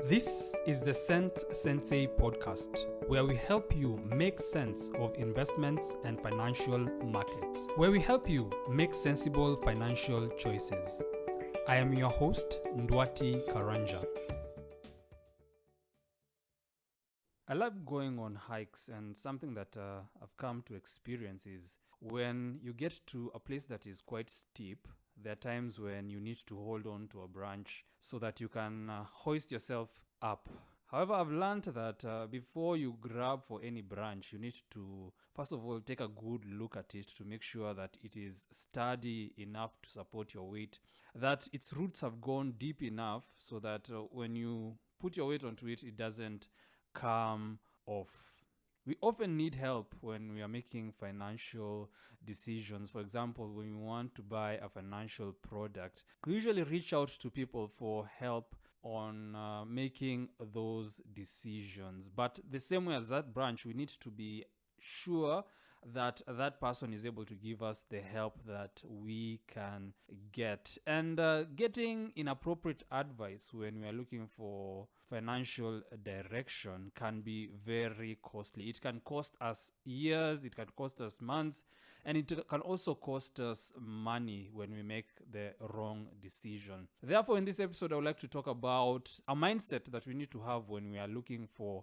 This is the Sensei Podcast, where we help you make sense of investments and financial markets, where we help you make sensible financial choices. I am your host, Ndwati Karanja. I love going on hikes, and something that I've come to experience is when you get to a place that is quite steep, there are times when you need to hold on to a branch so that you can hoist yourself up. However, I've learned that before you grab for any branch, you need to, first of all, take a good look at it to make sure that it is sturdy enough to support your weight, that its roots have gone deep enough so that when you put your weight onto it, it doesn't come off. We often need help when we are making financial decisions. For example, when we want to buy a financial product, we usually reach out to people for help on making those decisions. But the same way as that branch, we need to be sure that that person is able to give us the help that we can get. And getting inappropriate advice when we are looking for financial direction can be very costly. It can cost us years, it can cost us months, and it can also cost us money when we make the wrong decision. Therefore, in this episode, I would like to talk about a mindset that we need to have when we are looking for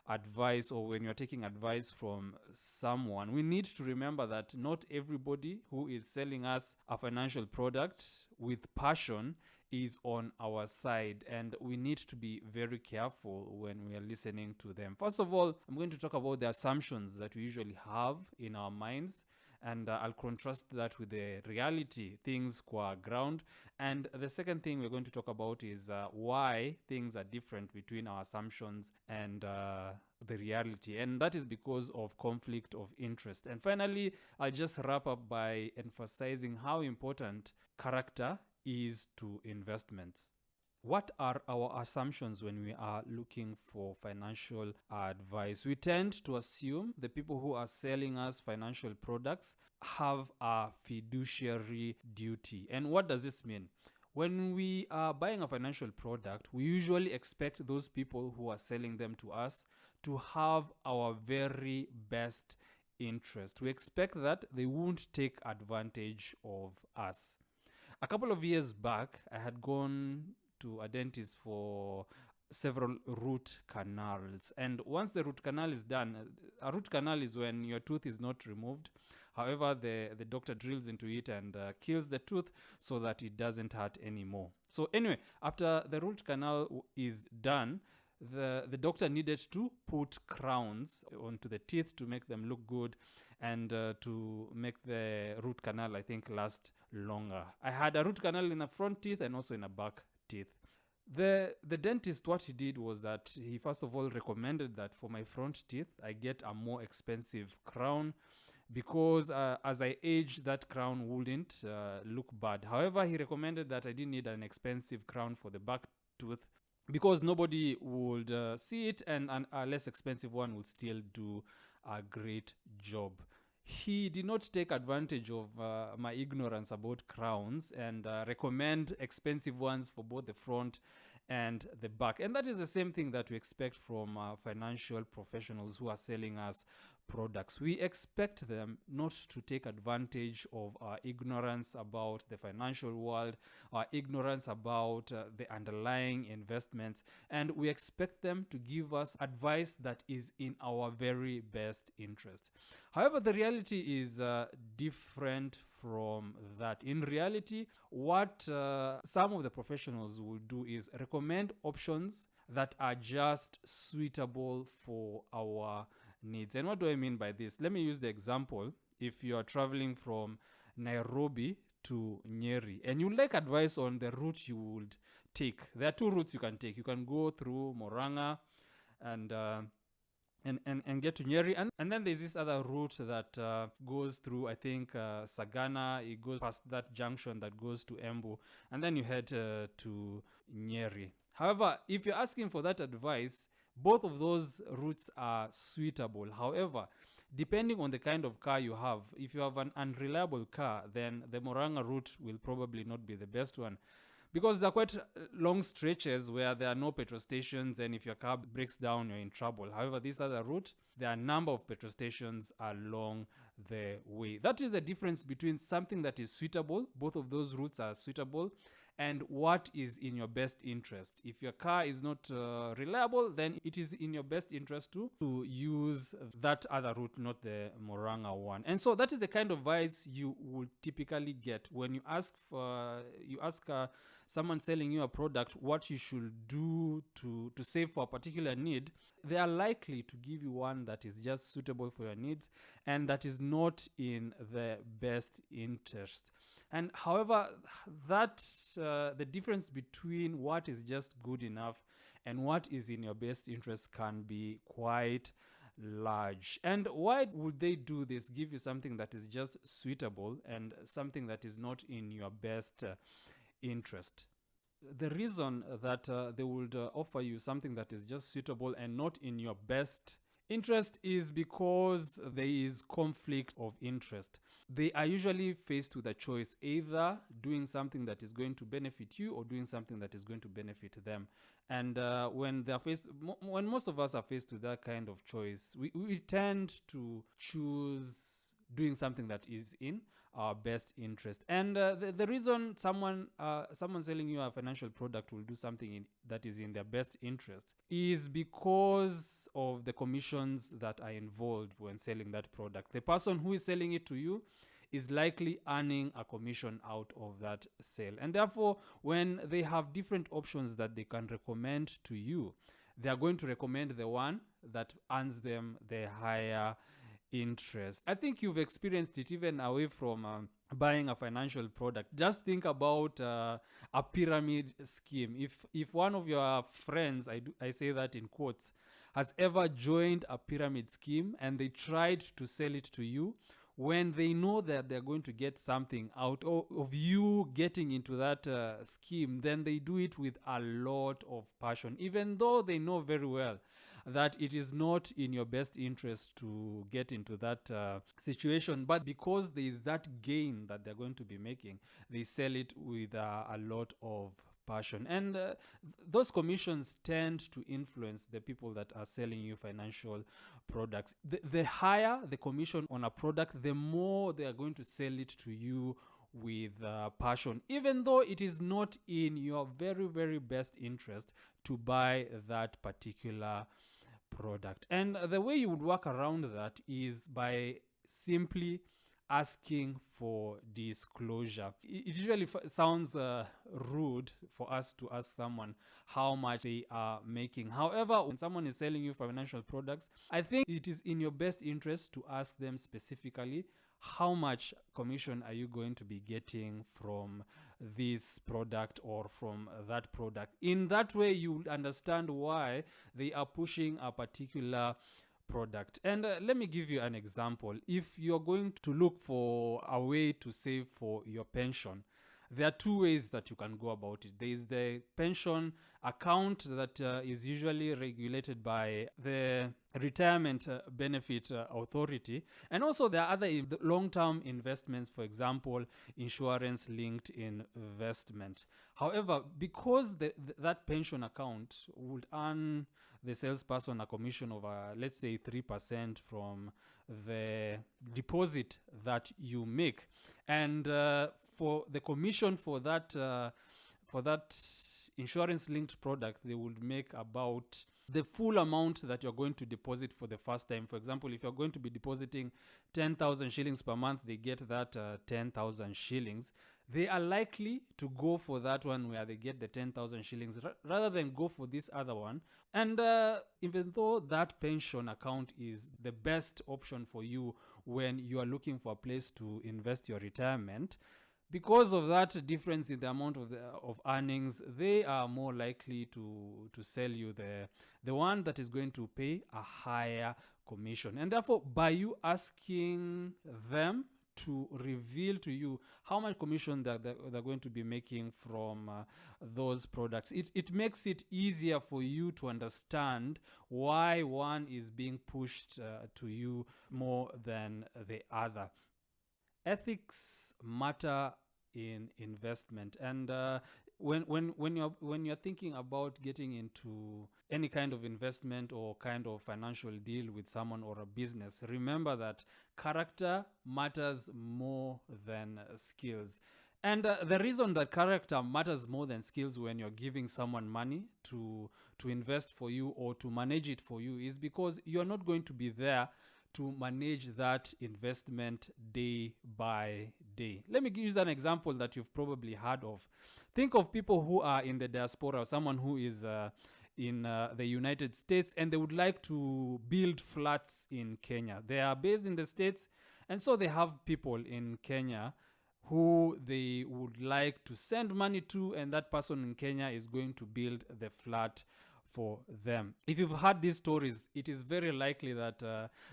advice or when you're taking advice from someone. We need to remember that not everybody who is selling us a financial product with passion is on our side, and we need to be very careful when we are listening to them. First of all, I'm going to talk about the assumptions that we usually have in our minds, and I'll contrast that with the reality, things qua ground. And the second thing we're going to talk about is why things are different between our assumptions and the reality. And that is because of conflict of interest. And finally, I'll just wrap up by emphasizing how important character is to investments. What are our assumptions when we are looking for financial advice? We tend to assume the people who are selling us financial products have a fiduciary duty. And what does this mean? When we are buying a financial product, we usually expect those people who are selling them to us to have our very best interest. We expect that they won't take advantage of us. A couple of years back, I had gone to a dentist for several root canals, and once the root canal is done, a root canal is when your tooth is not removed. However, the doctor drills into it and kills the tooth so that it doesn't hurt anymore. So anyway, after the root canal is done, the doctor needed to put crowns onto the teeth to make them look good and to make the root canal, I think, last longer. I had a root canal in the front teeth and also in a back teeth. The dentist, what he did was that he first of all recommended that for my front teeth, I get a more expensive crown because as I age, that crown wouldn't look bad. However, he recommended that I didn't need an expensive crown for the back tooth because nobody would see it, and a less expensive one would still do a great job. He did not take advantage of my ignorance about crowns and recommend expensive ones for both the front and the back. And that is the same thing that we expect from financial professionals who are selling us products. We expect them not to take advantage of our ignorance about the financial world, our ignorance about the underlying investments, and we expect them to give us advice that is in our very best interest. However, the reality is different from that. In reality, what some of the professionals will do is recommend options that are just suitable for our needs. And what do I mean by this? Let me use the example. If you are traveling from Nairobi to Nyeri and you like advice on the route you would take, there are two routes you can take. You can go through Moranga and get to Nyeri, and then there's this other route that goes through, I think, Sagana. It goes past that junction that goes to Embu, and then you head to Nyeri. However, if you're asking for that advice, both of those routes are suitable. However, depending on the kind of car you have, if you have an unreliable car, then the Moranga route will probably not be the best one. because there are quite long stretches where there are no petrol stations, and if your car breaks down, you're in trouble. However, this other route, there are a number of petrol stations along the way. That is the difference between something that is suitable, both of those routes are suitable, and what is in your best interest. If your car is not reliable, then it is in your best interest to use that other route, not the Moranga one. And so that is the kind of advice you will typically get when you ask someone selling you a product what you should do to save for a particular need. They are likely to give you one that is just suitable for your needs and that is not in the best interest. And however, that the difference between what is just good enough and what is in your best interest can be quite large. And why would they do this? Give you something that is just suitable and something that is not in your best interest. The reason that they would offer you something that is just suitable and not in your best interest is because there is conflict of interest. They are usually faced with a choice, either doing something that is going to benefit you or doing something that is going to benefit them. And when most of us are faced with that kind of choice, we tend to choose doing something that is in our best interest. And the reason someone selling you a financial product will do something that is in their best interest is because of the commissions that are involved when selling that product. The person who is selling it to you is likely earning a commission out of that sale. And therefore, when they have different options that they can recommend to you, they are going to recommend the one that earns them the higher interest. I think you've experienced it even away from buying a financial product. Just think about a pyramid scheme. If one of your friends, I say that in quotes, has ever joined a pyramid scheme and they tried to sell it to you, when they know that they're going to get something out of you getting into that scheme, then they do it with a lot of passion, even though they know very well that it is not in your best interest to get into that situation. But because there is that gain that they're going to be making, they sell it with a lot of passion. And those commissions tend to influence the people that are selling you financial products. The higher the commission on a product, the more they are going to sell it to you with passion, even though it is not in your very, very best interest to buy that particular product. And the way you would work around that is by simply asking for disclosure. It usually sounds rude for us to ask someone how much they are making. However, when someone is selling you financial products, I think it is in your best interest to ask them specifically, how much commission are you going to be getting from this product or from that product? In that way, you will understand why they are pushing a particular product. And let me give you an example. If you're going to look for a way to save for your pension, there are two ways that you can go about it. There is the pension account that is usually regulated by the Retirement Benefit Authority. And also there are other long-term investments, for example, insurance-linked investment. However, because that pension account would earn the salesperson a commission of, let's say, 3% from the deposit that you make. And for the commission for that insurance-linked product, they would make about the full amount that you're going to deposit for the first time. For example, if you're going to be depositing 10,000 shillings per month, they get that 10,000 shillings. They are likely to go for that one where they get the 10,000 shillings rather than go for this other one. And even though that pension account is the best option for you when you are looking for a place to invest your retirement, because of that difference in the amount of earnings, they are more likely to sell you the one that is going to pay a higher commission. And therefore, by you asking them to reveal to you how much commission they're going to be making from those products, it makes it easier for you to understand why one is being pushed to you more than the other. Ethics matter in investment, and when you're thinking about getting into any kind of investment or kind of financial deal with someone or a business, remember that character matters more than skills. And the reason that character matters more than skills when you're giving someone money to invest for you or to manage it for you is because you're not going to be there to manage that investment day by day. Let me use an example that you've probably heard of. Think of people who are in the diaspora, or someone who is in the United States, and they would like to build flats in Kenya. They are based in the States, and so they have people in Kenya who they would like to send money to, and that person in Kenya is going to build the flat for them. If you've heard these stories, it is very likely that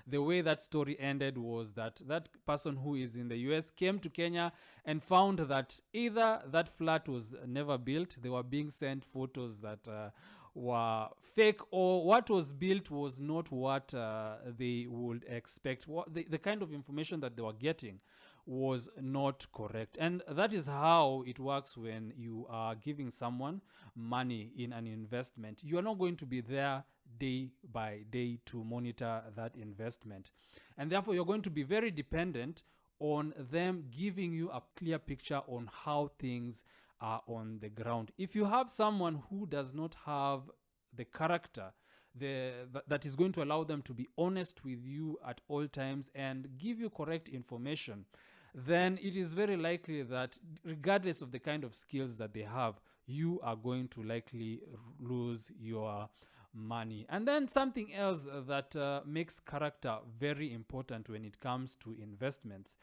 the way that story ended was that that person who is in the US came to Kenya and found that either that flat was never built, they were being sent photos that were fake, or what was built was not what they would expect. The kind of information that they were getting was not correct. And that is how it works when you are giving someone money in an investment. You are not going to be there day by day to monitor that investment. And therefore, you're going to be very dependent on them giving you a clear picture on how things are on the ground. If you have someone who does not have the character that is going to allow them to be honest with you at all times and give you correct information, then it is very likely that regardless of the kind of skills that they have, you are going to likely lose your money. And then something else that makes character very important when it comes to investments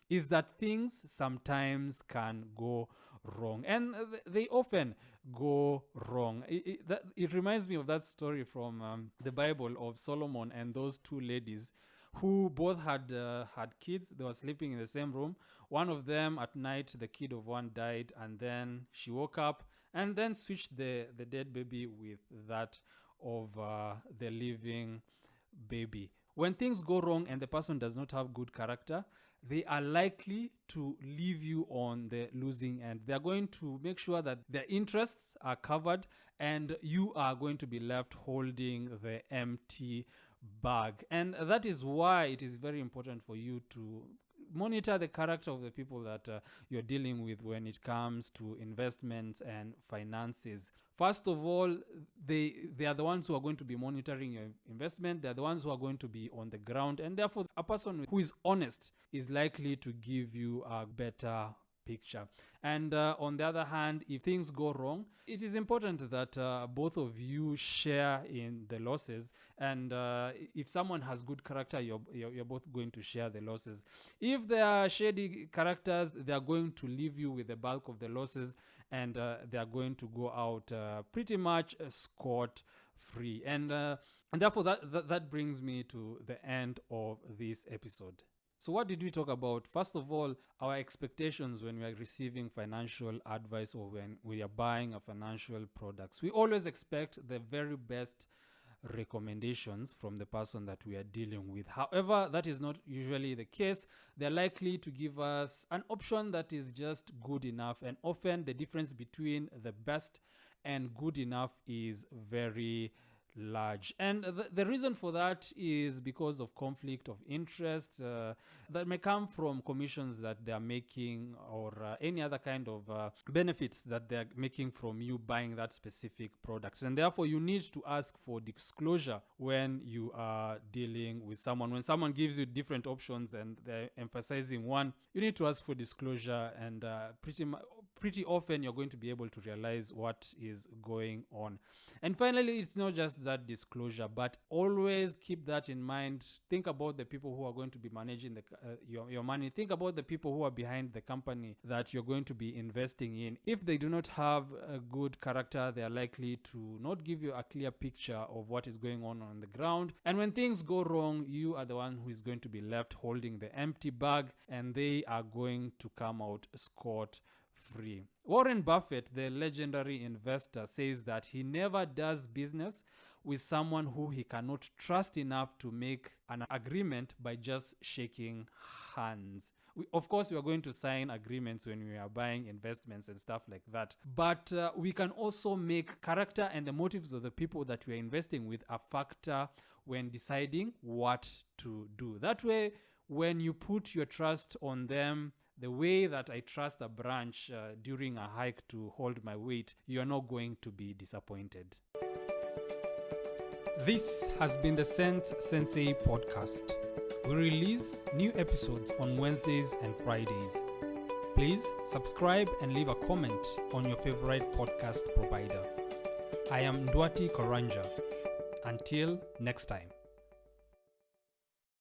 is that things sometimes can go wrong, and they often go wrong. It reminds me of that story from the Bible of Solomon and those two ladies who both had kids. They were sleeping in the same room. One of them, at night, the kid of one died, and then she woke up and then switched the dead baby with that of the living baby. When things go wrong and the person does not have good character, they are likely to leave you on the losing end. They are going to make sure that their interests are covered and you are going to be left holding the empty bag. And that is why it is very important for you to monitor the character of the people that you're dealing with when it comes to investments and finances. First of all, they are the ones who are going to be monitoring your investment. They're the ones who are going to be on the ground. And therefore, a person who is honest is likely to give you a better picture. And on the other hand, if things go wrong, it is important that both of you share in the losses. And if someone has good character, you're both going to share the losses. If they are shady characters, they are going to leave you with the bulk of the losses, and they are going to go out pretty much scot-free. And therefore, that brings me to the end of this episode. So what did we talk about? First of all, our expectations when we are receiving financial advice or when we are buying a financial products. We always expect the very best recommendations from the person that we are dealing with. However, that is not usually the case. They're likely to give us an option that is just good enough, and often the difference between the best and good enough is very large. And the reason for that is because of conflict of interest that may come from commissions that they are making, or any other kind of benefits that they are making from you buying that specific products. And therefore, you need to ask for disclosure when you are dealing with someone. When someone gives you different options and they're emphasizing one, you need to ask for disclosure, and pretty often you're going to be able to realize what is going on. And finally, it's not just that disclosure, but always keep that in mind. Think about the people who are going to be managing your money. Think about the people who are behind the company that you're going to be investing in. If they do not have a good character, they are likely to not give you a clear picture of what is going on the ground. And when things go wrong, you are the one who is going to be left holding the empty bag, and they are going to come out scot-free. Warren Buffett, the legendary investor, says that he never does business with someone who he cannot trust enough to make an agreement by just shaking hands. Of course, we are going to sign agreements when we are buying investments and stuff like that. But we can also make character and the motives of the people that we are investing with a factor when deciding what to do. That way, when you put your trust on them, the way that I trust a branch during a hike to hold my weight, you are not going to be disappointed. This has been the Sensei Podcast. We release new episodes on Wednesdays and Fridays. Please subscribe and leave a comment on your favorite podcast provider. I am Ndwati Karanja. Until next time.